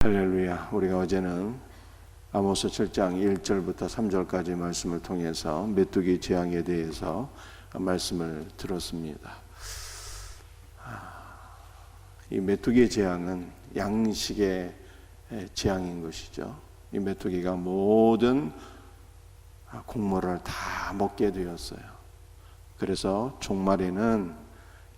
할렐루야. 우리가 어제는 아모스 7장 1절부터 3절까지 말씀을 통해서 메뚜기 재앙에 대해서 말씀을 들었습니다. 이 메뚜기 재앙은 양식의 재앙인 것이죠. 이 메뚜기가 모든 곡물을 다 먹게 되었어요. 그래서 종말에는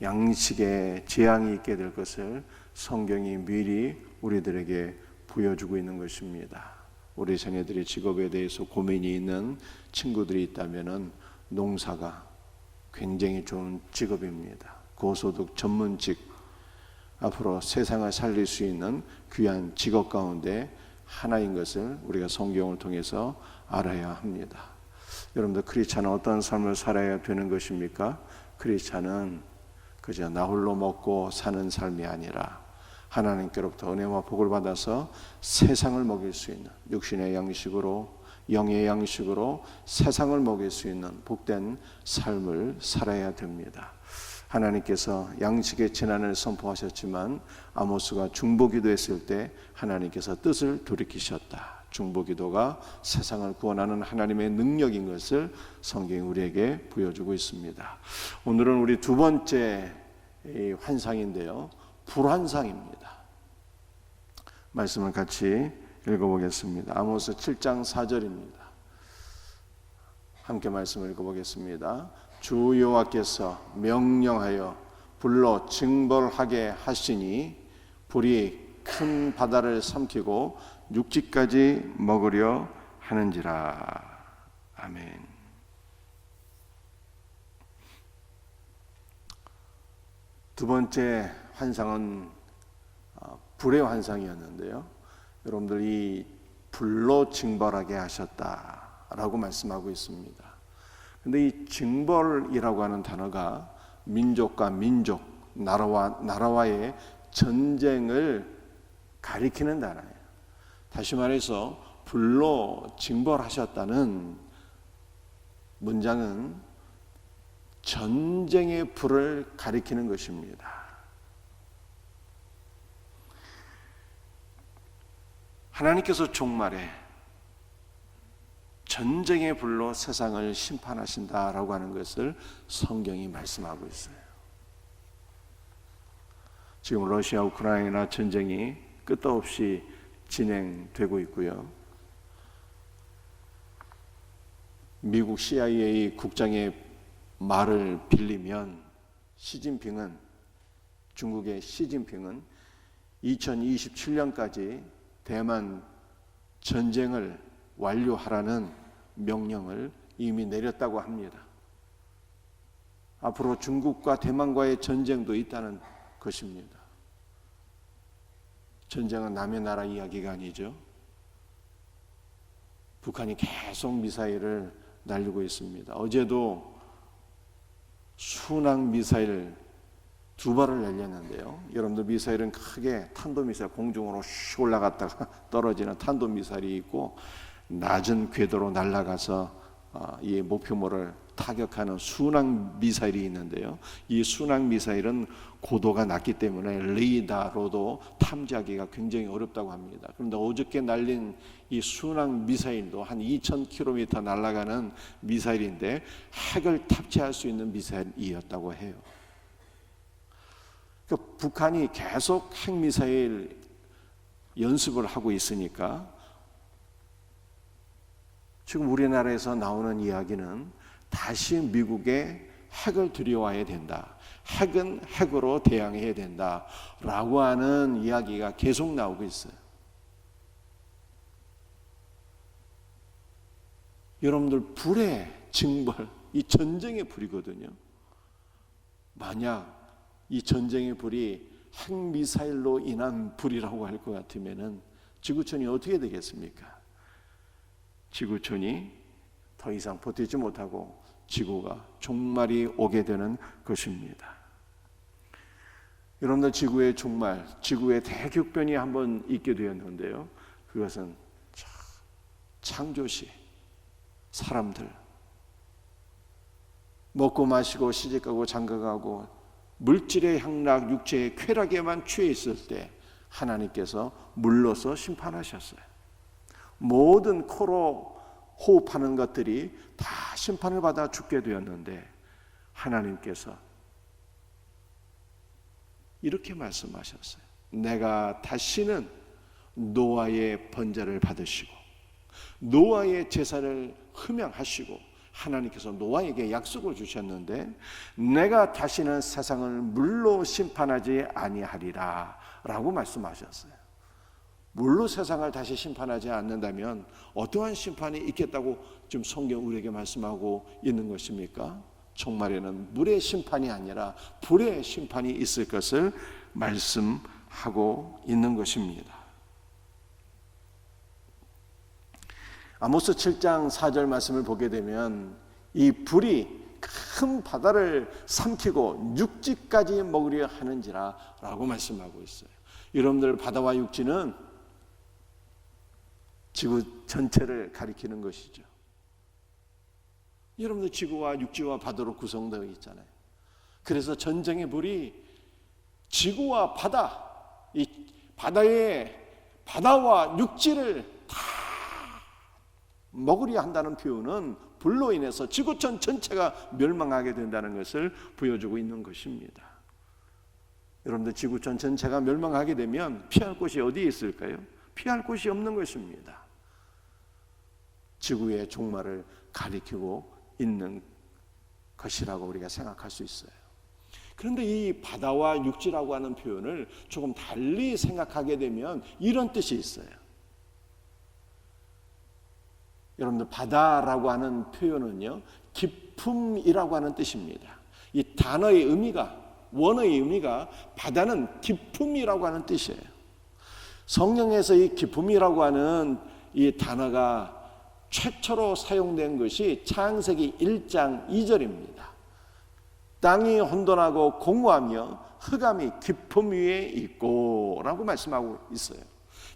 양식의 재앙이 있게 될 것을 성경이 미리 우리들에게 보여주고 있는 것입니다. 우리 자녀들의 직업에 대해서 고민이 있는 친구들이 있다면 농사가 굉장히 좋은 직업입니다. 고소득 전문직, 앞으로 세상을 살릴 수 있는 귀한 직업 가운데 하나인 것을 우리가 성경을 통해서 알아야 합니다. 여러분들, 크리스찬은 어떤 삶을 살아야 되는 것입니까? 크리스찬은 그저 나 홀로 먹고 사는 삶이 아니라 하나님께로부터 은혜와 복을 받아서 세상을 먹일 수 있는, 육신의 양식으로 영의 양식으로 세상을 먹일 수 있는 복된 삶을 살아야 됩니다. 하나님께서 양식의 재난을 선포하셨지만 아모스가 중보기도했을 때 하나님께서 뜻을 돌이키셨다. 중보기도가 세상을 구원하는 하나님의 능력인 것을 성경이 우리에게 보여주고 있습니다. 오늘은 우리 두 번째 환상인데요, 불환상입니다. 말씀을 같이 읽어보겠습니다. 아모스 7장 4절입니다. 함께 말씀을 읽어보겠습니다. 주 여호와께서 명령하여 불로 징벌하게 하시니 불이 큰 바다를 삼키고 육지까지 먹으려 하는지라. 아멘. 두 번째 환상은 불의 환상이었는데요, 여러분들 이 불로 징벌하게 하셨다라고 말씀하고 있습니다. 근데 이 징벌이라고 하는 단어가 민족과 민족, 나라와의 전쟁을 가리키는 단어예요. 다시 말해서 불로 징벌하셨다는 문장은 전쟁의 불을 가리키는 것입니다. 하나님께서 종말에 전쟁의 불로 세상을 심판하신다라고 하는 것을 성경이 말씀하고 있어요. 지금 러시아 우크라이나 전쟁이 끝도 없이 진행되고 있고요, 미국 CIA 국장의 말을 빌리면 중국의 시진핑은 2027년까지 대만 전쟁을 완료하라는 명령을 이미 내렸다고 합니다. 앞으로 중국과 대만과의 전쟁도 있다는 것입니다. 전쟁은 남의 나라 이야기가 아니죠. 북한이 계속 미사일을 날리고 있습니다. 어제도 순항 미사일 2발을 날렸는데요, 여러분들, 미사일은 크게 탄도미사일, 공중으로 슉 올라갔다가 떨어지는 탄도미사일이 있고, 낮은 궤도로 날아가서 이 목표물을 타격하는 순항 미사일이 있는데요, 이 순항 미사일은 고도가 낮기 때문에 레이더로도 탐지하기가 굉장히 어렵다고 합니다. 그런데 어저께 날린 이 순항 미사일도 한 2000km 날아가는 미사일인데 핵을 탑재할 수 있는 미사일이었다고 해요. 그러니까 북한이 계속 핵미사일 연습을 하고 있으니까 지금 우리나라에서 나오는 이야기는 다시 미국에 핵을 들여와야 된다, 핵은 핵으로 대항해야 된다 라고 하는 이야기가 계속 나오고 있어요. 여러분들, 불의 징벌, 이 전쟁의 불이거든요. 만약 이 전쟁의 불이 핵미사일로 인한 불이라고 할 것 같으면 지구촌이 어떻게 되겠습니까? 지구촌이 더 이상 버티지 못하고 지구가 종말이 오게 되는 것입니다. 여러분들, 지구의 종말, 지구의 대격변이 한번 있게 되었는데요, 그것은 창조시 사람들 먹고 마시고 시집가고 장가가고 물질의 향락, 육체의 쾌락에만 취해 있을 때 하나님께서 물로서 심판하셨어요. 모든 코로 호흡하는 것들이 다 심판을 받아 죽게 되었는데 하나님께서 이렇게 말씀하셨어요. 내가 다시는 노아의 번제를 받으시고 노아의 제사를 흠양하시고, 하나님께서 노아에게 약속을 주셨는데 내가 다시는 세상을 물로 심판하지 아니하리라 라고 말씀하셨어요. 물로 세상을 다시 심판하지 않는다면 어떠한 심판이 있겠다고 지금 성경 우리에게 말씀하고 있는 것입니까? 종말에는 물의 심판이 아니라 불의 심판이 있을 것을 말씀하고 있는 것입니다. 아모스 7장 4절 말씀을 보게 되면 이 불이 큰 바다를 삼키고 육지까지 먹으려 하는지라 라고 말씀하고 있어요. 여러분들, 바다와 육지는 지구 전체를 가리키는 것이죠. 여러분들, 지구와 육지와 바다로 구성되어 있잖아요. 그래서 전쟁의 불이 지구와 바다, 이 바다와 육지를 다 먹으려 한다는 표현은 불로 인해서 지구촌 전체가 멸망하게 된다는 것을 보여주고 있는 것입니다. 여러분들, 지구촌 전체가 멸망하게 되면 피할 곳이 어디에 있을까요? 피할 곳이 없는 것입니다. 지구의 종말을 가리키고 있는 것이라고 우리가 생각할 수 있어요. 그런데 이 바다와 육지라고 하는 표현을 조금 달리 생각하게 되면 이런 뜻이 있어요. 여러분들, 바다라고 하는 표현은요, 깊음이라고 하는 뜻입니다. 이 단어의 의미가, 원어의 의미가 바다는 깊음이라고 하는 뜻이에요. 성경에서 이 깊음이라고 하는 이 단어가 최초로 사용된 것이 창세기 1장 2절입니다. 땅이 혼돈하고 공허하며 흑암이 깊음 위에 있고 라고 말씀하고 있어요.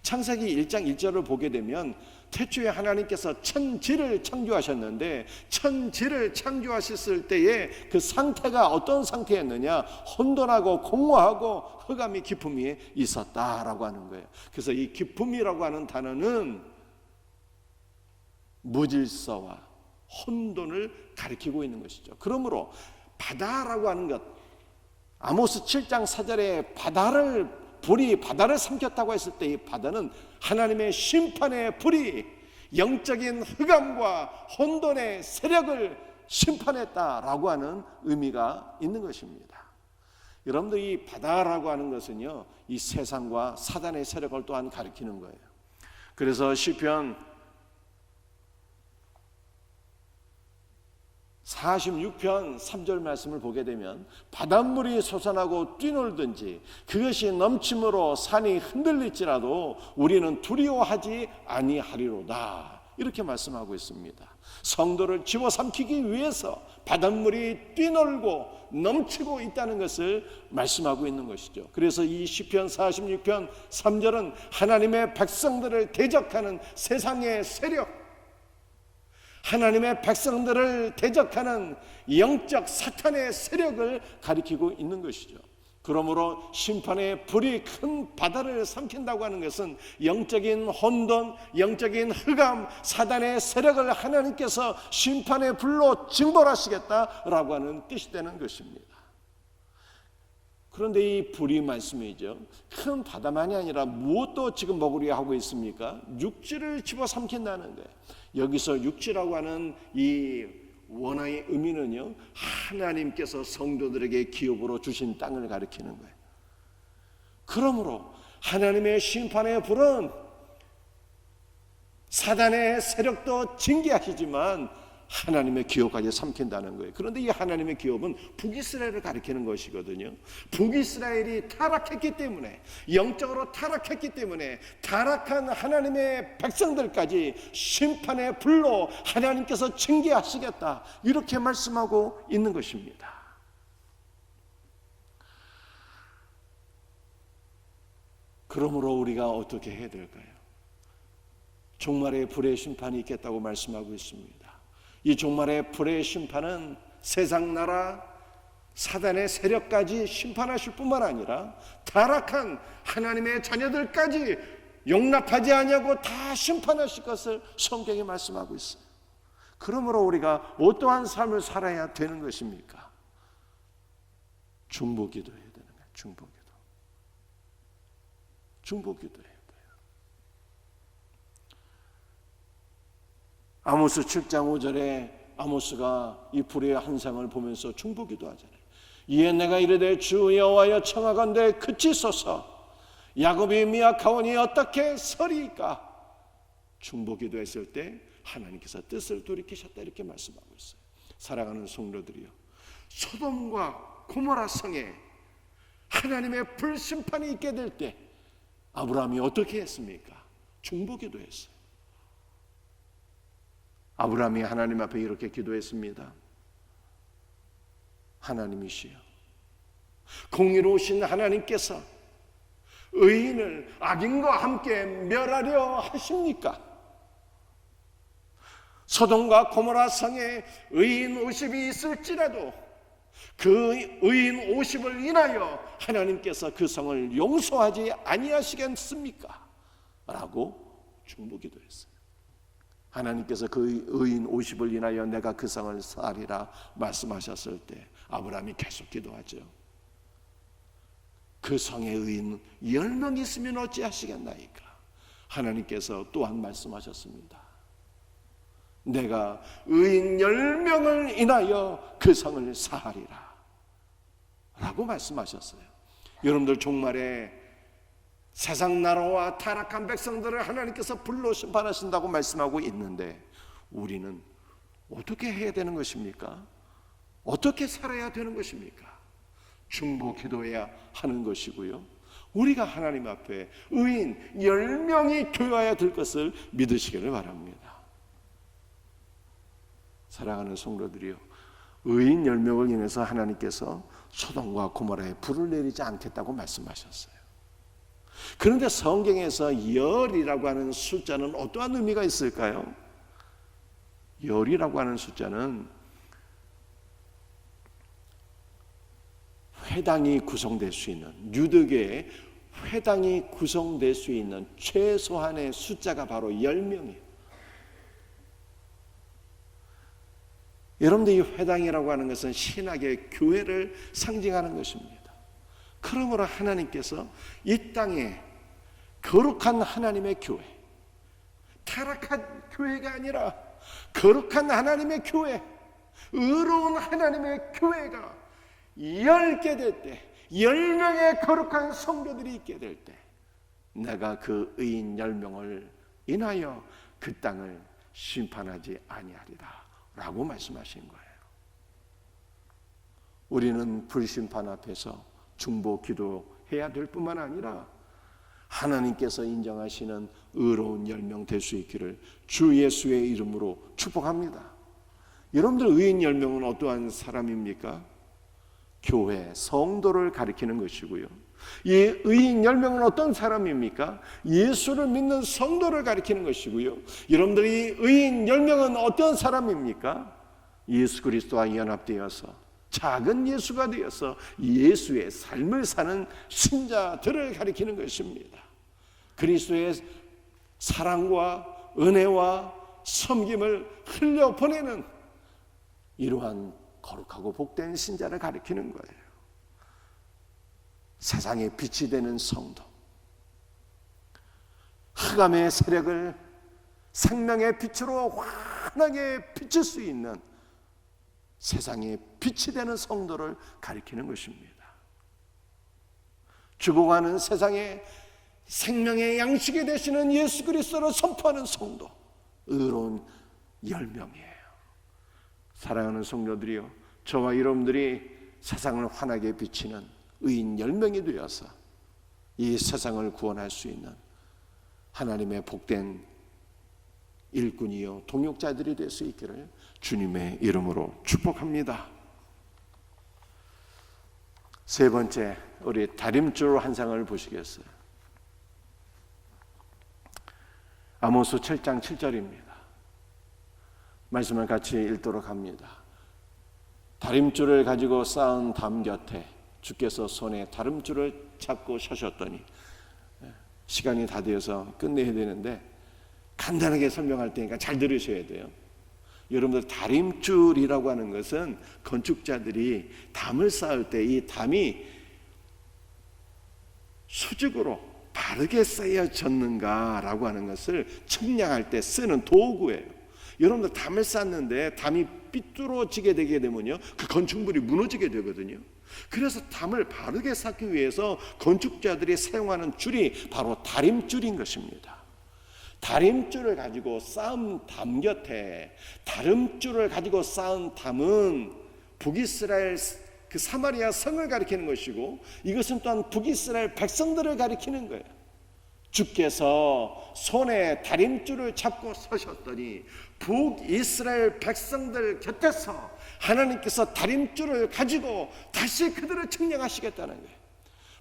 창세기 1장 1절을 보게 되면 태초에 하나님께서 천지를 창조하셨는데 천지를 창조하셨을 때의 그 상태가 어떤 상태였느냐? 혼돈하고 공허하고 흑암이 깊음 위에 있었다라고 하는 거예요. 그래서 이 깊음이라고 하는 단어는 무질서와 혼돈을 가리키고 있는 것이죠. 그러므로 바다라고 하는 것, 아모스 7장 4절에 불이 바다를 삼켰다고 했을 때 이 바다는 하나님의 심판의 불이 영적인 흑암과 혼돈의 세력을 심판했다라고 하는 의미가 있는 것입니다. 여러분들, 이 바다라고 하는 것은요, 이 세상과 사단의 세력을 또한 가리키는 거예요. 그래서 시편 46편 3절 말씀을 보게 되면 바닷물이 솟아나고 뛰놀든지 그것이 넘침으로 산이 흔들릴지라도 우리는 두려워하지 아니하리로다, 이렇게 말씀하고 있습니다. 성도를 집어삼키기 위해서 바닷물이 뛰놀고 넘치고 있다는 것을 말씀하고 있는 것이죠. 그래서 이 시편 46편 3절은 하나님의 백성들을 대적하는 세상의 세력, 하나님의 백성들을 대적하는 영적 사탄의 세력을 가리키고 있는 것이죠. 그러므로 심판의 불이 큰 바다를 삼킨다고 하는 것은 영적인 혼돈, 영적인 흑암, 사단의 세력을 하나님께서 심판의 불로 징벌하시겠다라고 하는 뜻이 되는 것입니다. 그런데 이 불이 말씀이죠, 큰 바다만이 아니라 무엇도 지금 먹으려 하고 있습니까? 육지를 집어삼킨다는 거예요. 여기서 육지라고 하는 이 원어의 의미는요, 하나님께서 성도들에게 기업으로 주신 땅을 가리키는 거예요. 그러므로 하나님의 심판의 불은 사단의 세력도 징계하시지만 하나님의 기업까지 삼킨다는 거예요. 그런데 이 하나님의 기업은 북이스라엘을 가리키는 것이거든요. 북이스라엘이 타락했기 때문에, 영적으로 타락했기 때문에 타락한 하나님의 백성들까지 심판의 불로 하나님께서 징계하시겠다, 이렇게 말씀하고 있는 것입니다. 그러므로 우리가 어떻게 해야 될까요? 종말의 불의 심판이 있겠다고 말씀하고 있습니다. 이 종말의 불의 심판은 세상 나라, 사단의 세력까지 심판하실 뿐만 아니라 타락한 하나님의 자녀들까지 용납하지 아니하고 다 심판하실 것을 성경이 말씀하고 있어요. 그러므로 우리가 어떠한 삶을 살아야 되는 것입니까? 중보기도해야 되는 거예요. 중보기도해야 돼요. 아모스 7장 5절에 아모스가 이 불의 환상을 보면서 중보기도하잖아요. 이에 내가 이르되 주 여호와여 청하건대 그치소서. 야곱이 미약하오니 어떻게 서리이까? 중보기도했을 때 하나님께서 뜻을 돌이키셨다 이렇게 말씀하고 있어요. 사랑하는 성도들이요, 소돔과 고모라 성에 하나님의 불심판이 있게 될 때 아브라함이 어떻게 했습니까? 중보기도했어요. 아브라함이 하나님 앞에 이렇게 기도했습니다. 하나님이시여, 공의로우신 하나님께서 의인을 악인과 함께 멸하려 하십니까? 소돔과 고모라 성에 의인 50이 있을지라도 그 의인 50을 인하여 하나님께서 그 성을 용서하지 아니하시겠습니까? 라고 중보기도했어요. 하나님께서 그 의인 50을 인하여 내가 그 성을 살리라 말씀하셨을 때 아브라함이 계속 기도하죠. 그 성에 의인 10명 있으면 어찌하시겠나이까? 하나님께서 또한 말씀하셨습니다. 내가 의인 10명을 인하여 그 성을 사하리라 라고 말씀하셨어요. 여러분들 종말에 세상 나라와 타락한 백성들을 하나님께서 불로 심판하신다고 말씀하고 있는데 우리는 어떻게 해야 되는 것입니까? 어떻게 살아야 되는 것입니까? 중보 기도해야 하는 것이고요, 우리가 하나님 앞에 의인 10명이 되어야 될 것을 믿으시기를 바랍니다. 사랑하는 성도들이요, 의인 10명을 인해서 하나님께서 소돔과 고모라에 불을 내리지 않겠다고 말씀하셨어요. 그런데 성경에서 열이라고 하는 숫자는 어떠한 의미가 있을까요? 열이라고 하는 숫자는 회당이 구성될 수 있는, 유대교의 회당이 구성될 수 있는 최소한의 숫자가 바로 10명이에요. 여러분들, 이 회당이라고 하는 것은 신학의 교회를 상징하는 것입니다. 그러므로 하나님께서 이 땅에 거룩한 하나님의 교회, 타락한 교회가 아니라 거룩한 하나님의 교회, 의로운 하나님의 교회가 열게 될 때, 10명의 거룩한 성도들이 있게 될 때 내가 그 의인 10명을 인하여 그 땅을 심판하지 아니하리라 라고 말씀하신 거예요. 우리는 불심판 앞에서 중보 기도해야 될 뿐만 아니라 하나님께서 인정하시는 의로운 10명 될 수 있기를 주 예수의 이름으로 축복합니다. 여러분들, 의인 10명은 어떠한 사람입니까? 교회, 성도를 가리키는 것이고요, 이 의인 10명은 어떤 사람입니까? 예수를 믿는 성도를 가리키는 것이고요, 여러분들이 의인 10명은 어떤 사람입니까? 예수 그리스도와 연합되어서 작은 예수가 되어서 예수의 삶을 사는 신자들을 가리키는 것입니다. 그리스도의 사랑과 은혜와 섬김을 흘려보내는 이러한 거룩하고 복된 신자를 가리키는 거예요. 세상에 빛이 되는 성도, 흑암의 세력을 생명의 빛으로 환하게 비칠 수 있는 세상에 빛이 되는 성도를 가리키는 것입니다. 죽어가는 세상에 생명의 양식이 되시는 예수 그리스도를 선포하는 성도, 의로운 10명이에요. 사랑하는 성도들이요, 저와 여러분들이 세상을 환하게 비치는 의인 10명이 되어서 이 세상을 구원할 수 있는 하나님의 복된 일꾼이요 동역자들이 될 수 있기를 주님의 이름으로 축복합니다. 세 번째, 우리 다림줄 환상을 보시겠어요? 아모스 7장 7절입니다. 말씀을 같이 읽도록 합니다. 다림줄을 가지고 쌓은 담 곁에 주께서 손에 다림줄을 잡고 서셨더니, 시간이 다 되어서 끝내야 되는데 간단하게 설명할 테니까 잘 들으셔야 돼요. 여러분들, 다림줄이라고 하는 것은 건축자들이 담을 쌓을 때 이 담이 수직으로 바르게 쌓여졌는가라고 하는 것을 측량할 때 쓰는 도구예요. 여러분들, 담을 쌓는데 담이 삐뚤어지게 되게 되면요, 그 건축물이 무너지게 되거든요. 그래서 담을 바르게 쌓기 위해서 건축자들이 사용하는 줄이 바로 다림줄인 것입니다. 다림줄을 가지고 쌓은 담 곁에, 다림줄을 가지고 쌓은 담은 북이스라엘 그 사마리아 성을 가리키는 것이고, 이것은 또한 북이스라엘 백성들을 가리키는 거예요. 주께서 손에 다림줄을 잡고 서셨더니 북이스라엘 백성들 곁에서 하나님께서 다림줄을 가지고 다시 그들을 측량하시겠다는 거예요.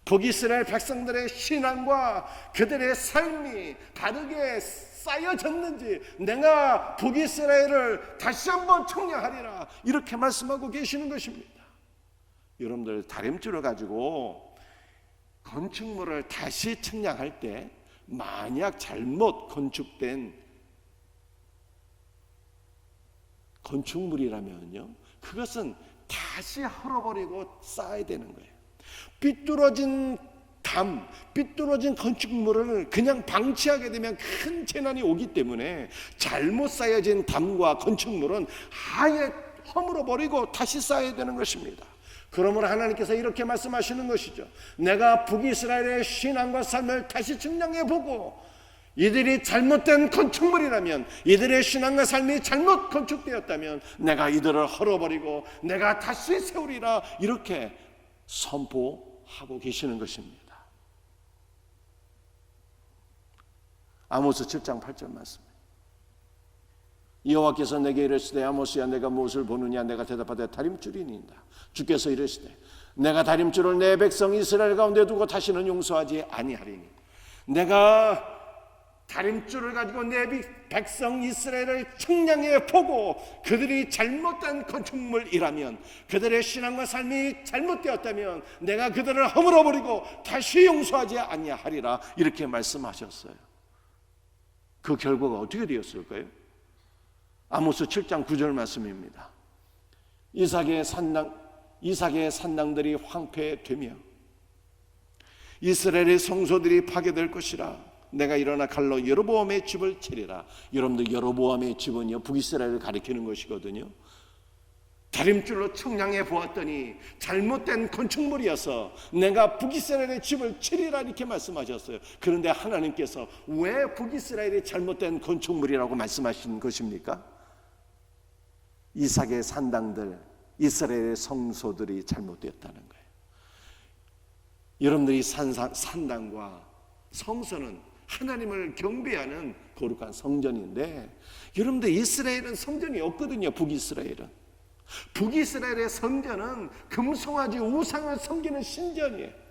북이스라엘 백성들의 신앙과 그들의 삶이 바르게 쌓여졌는지 내가 북이스라엘을 다시 한번 측량하리라, 이렇게 말씀하고 계시는 것입니다. 여러분들, 다림줄을 가지고 건축물을 다시 측량할 때 만약 잘못 건축된 건축물이라면요, 그것은 다시 헐어버리고 쌓아야 되는 거예요. 삐뚤어진 담, 삐뚤어진 건축물을 그냥 방치하게 되면 큰 재난이 오기 때문에 잘못 쌓여진 담과 건축물은 아예 허물어버리고 다시 쌓아야 되는 것입니다. 그러므로 하나님께서 이렇게 말씀하시는 것이죠. 내가 북이스라엘의 신앙과 삶을 다시 측량해보고 이들이 잘못된 건축물이라면, 이들의 신앙과 삶이 잘못 건축되었다면 내가 이들을 헐어버리고 내가 다시 세우리라, 이렇게 선포하고 계시는 것입니다. 아모스 7장 8절 말씀. 여호와께서 내게 이르시되, 아모스야, 내가 무엇을 보느냐? 내가 대답하되 다림줄이니이다. 주께서 이르시되, 내가 다림줄을 내 백성 이스라엘 가운데 두고 다시는 용서하지 아니하리니, 내가 다림줄을 가지고 내 백성 이스라엘을 측량해 보고 그들이 잘못된 건축물이라면, 그들의 신앙과 삶이 잘못되었다면 내가 그들을 허물어버리고 다시 용서하지 아니하리라, 이렇게 말씀하셨어요. 그 결과가 어떻게 되었을까요? 아모스 7장 9절 말씀입니다. 이삭의 산당들이 황폐되며 이스라엘의 성소들이 파괴될 것이라. 내가 일어나 칼로 여로보암의 집을 치리라. 여러분들, 여로보암의 집은요, 북이스라엘을 가리키는 것이거든요. 다림줄로 측량해 보았더니 잘못된 건축물이어서 내가 북이스라엘의 집을 치리라, 이렇게 말씀하셨어요. 그런데 하나님께서 왜 북이스라엘이 잘못된 건축물이라고 말씀하신 것입니까? 이삭의 산당들, 이스라엘의 성소들이 잘못되었다는 거예요. 여러분들이 산당과 성소는 하나님을 경배하는 거룩한 성전인데, 여러분들, 이스라엘은 성전이 없거든요. 북이스라엘은. 북이스라엘의 성전은 금송아지 우상을 섬기는 신전이에요.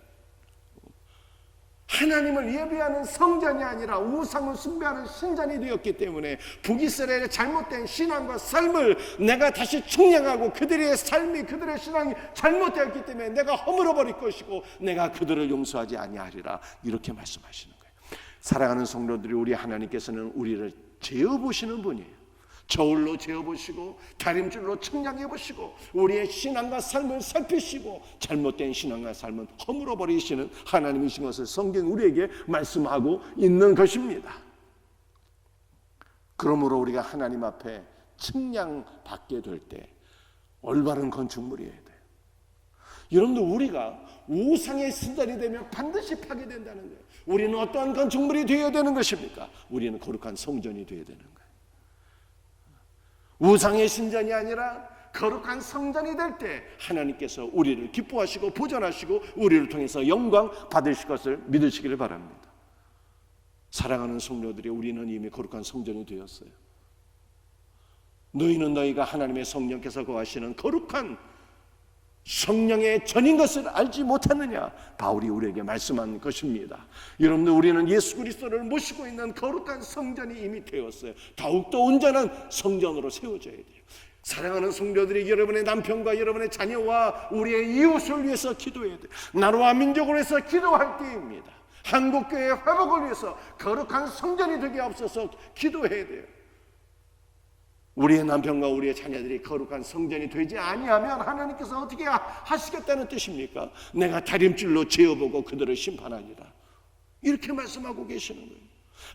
하나님을 예배하는 성전이 아니라 우상을 숭배하는 신전이 되었기 때문에 북이스라엘의 잘못된 신앙과 삶을 내가 다시 측량하고 그들의 삶이, 그들의 신앙이 잘못되었기 때문에 내가 허물어버릴 것이고 내가 그들을 용서하지 아니하리라, 이렇게 말씀하시는 거예요. 사랑하는 성도들이, 우리 하나님께서는 우리를 재어보시는 분이에요. 저울로 재어보시고 다림줄로 측량해보시고 우리의 신앙과 삶을 살피시고 잘못된 신앙과 삶은 허물어버리시는 하나님이신 것을 성경 우리에게 말씀하고 있는 것입니다. 그러므로 우리가 하나님 앞에 측량받게 될 때 올바른 건축물이어야 돼요. 여러분들, 우리가 우상의 신전이 되면 반드시 파괴된다는 거예요. 우리는 어떠한 건축물이 되어야 되는 것입니까? 우리는 거룩한 성전이 되어야 되는 거예요. 우상의 신전이 아니라 거룩한 성전이 될 때 하나님께서 우리를 기뻐하시고 보존하시고 우리를 통해서 영광 받으실 것을 믿으시기를 바랍니다. 사랑하는 성도들이, 우리는 이미 거룩한 성전이 되었어요. 너희는 너희가 하나님의 성령께서 거하시는 거룩한 성령의 전인 것을 알지 못하느냐, 바울이 우리에게 말씀한 것입니다. 여러분들, 우리는 예수 그리스도를 모시고 있는 거룩한 성전이 이미 되었어요. 더욱더 온전한 성전으로 세워져야 돼요. 사랑하는 성도들이 여러분의 남편과 여러분의 자녀와 우리의 이웃을 위해서 기도해야 돼요. 나라와 민족을 위해서 기도할 때입니다. 한국교회의 회복을 위해서 거룩한 성전이 되게 없어서 기도해야 돼요. 우리의 남편과 우리의 자녀들이 거룩한 성전이 되지 아니하면 하나님께서 어떻게 하시겠다는 뜻입니까? 내가 다림줄로 재어보고 그들을 심판하리라, 이렇게 말씀하고 계시는 거예요.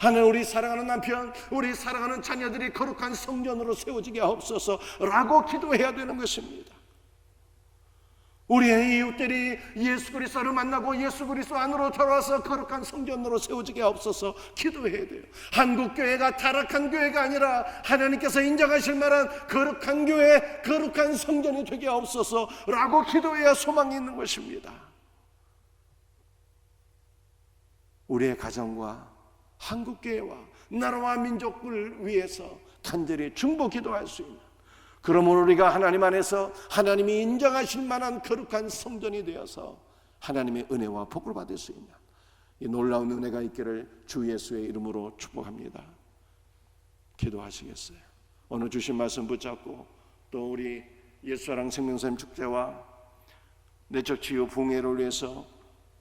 하나님, 우리 사랑하는 남편, 우리 사랑하는 자녀들이 거룩한 성전으로 세워지게 하옵소서 라고 기도해야 되는 것입니다. 우리의 이웃들이 예수 그리스도를 만나고 예수 그리스도 안으로 들어와서 거룩한 성전으로 세워지게 하옵소서 기도해야 돼요. 한국교회가 타락한 교회가 아니라 하나님께서 인정하실 만한 거룩한 교회, 거룩한 성전이 되게 하옵소서 라고 기도해야 소망이 있는 것입니다. 우리의 가정과 한국교회와 나라와 민족을 위해서 간절히 중보 기도할 수 있는, 그러므로 우리가 하나님 안에서 하나님이 인정하실 만한 거룩한 성전이 되어서 하나님의 은혜와 복을 받을 수 있는 이 놀라운 은혜가 있기를 주 예수의 이름으로 축복합니다. 기도하시겠어요? 오늘 주신 말씀 붙잡고 또 우리 예수사랑 생명샘 축제와 내적 치유 붕괴를 위해서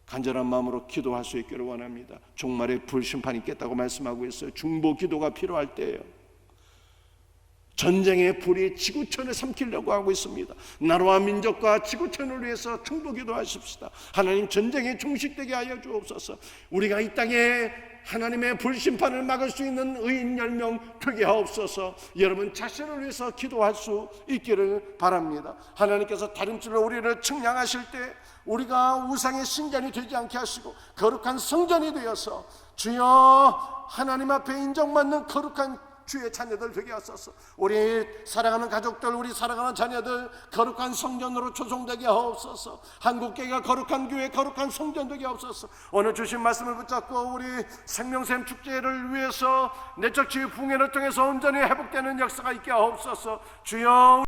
간절한 마음으로 기도할 수 있기를 원합니다. 종말의 불심판이 있겠다고 말씀하고 있어요. 중보 기도가 필요할 때예요. 전쟁의 불이 지구촌을 삼키려고 하고 있습니다. 나라와 민족과 지구촌을 위해서 중보 기도하십시다. 하나님, 전쟁에 종식되게 하여 주옵소서. 우리가 이 땅에 하나님의 불심판을 막을 수 있는 의인 10명 되게 하옵소서. 여러분 자신을 위해서 기도할 수 있기를 바랍니다. 하나님께서 다림줄로 우리를 측량하실 때 우리가 우상의 신전이 되지 않게 하시고 거룩한 성전이 되어서 주여 하나님 앞에 인정받는 거룩한 주의 자녀들 되게 하소서. 우리 사랑하는 가족들, 우리 사랑하는 자녀들 거룩한 성전으로 조성되게 하옵소서. 한국교회가 거룩한 교회, 거룩한 성전 되게 하옵소서. 오늘 주신 말씀을 붙잡고 우리 생명샘 축제를 위해서 내적 치유 붕괴를 통해서 온전히 회복되는 역사가 있게 하옵소서. 주여